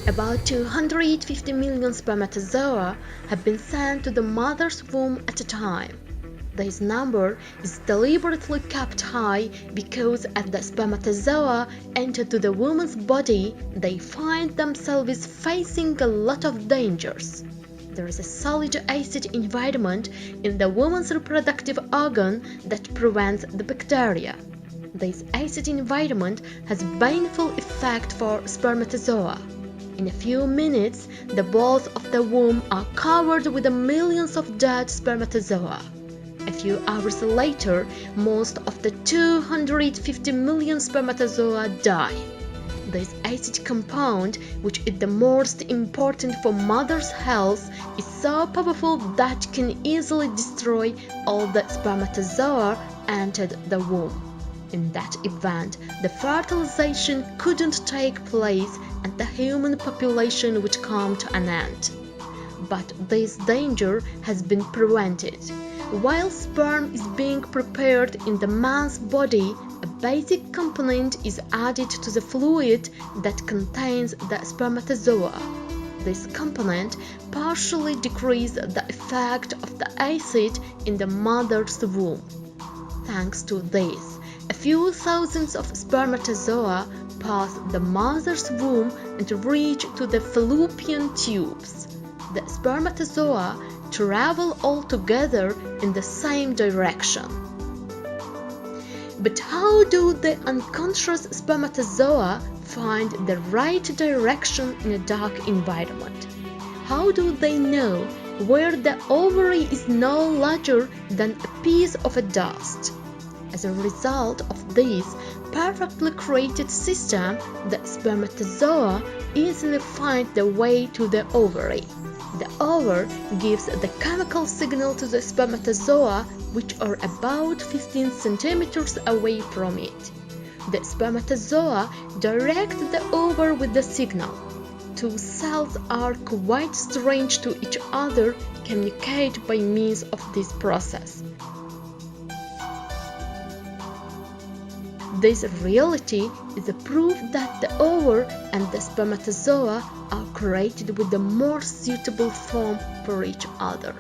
About 250 million spermatozoa have been sent to the mother's womb at a time. This number is deliberately kept high because as the spermatozoa enter to the woman's body, they find themselves facing a lot of dangers. There is a solid acid environment in the woman's reproductive organ that prevents the bacteria. This acid environment has baneful effect for spermatozoa. In a few minutes, the walls of the womb are covered with millions of dead spermatozoa. A few hours later, most of the 250 million spermatozoa die. This acid compound, which is the most important for mother's health, is so powerful that it can easily destroy all the spermatozoa entered the womb. In that event, the fertilization couldn't take place and the human population would come to an end. But this danger has been prevented. While sperm is being prepared in the man's body, a basic component is added to the fluid that contains the spermatozoa. This component partially decreases the effect of the acid in the mother's womb. Thanks to this, a few thousands of spermatozoa pass the mother's womb and reach to the fallopian tubes. The spermatozoa travel all together in the same direction. But how do the unconscious spermatozoa find the right direction in a dark environment? How do they know where the ovary is no larger than a piece of dust? As a result of this perfectly created system, the spermatozoa easily find the way to the ovary. The ovary gives the chemical signal to the spermatozoa, which are about 15 centimeters away from it. The spermatozoa direct the ovary with the signal. Two cells are quite strange to each other, communicate by means of this process. This reality is a proof that the ovary and the spermatozoa are created with the more suitable form for each other.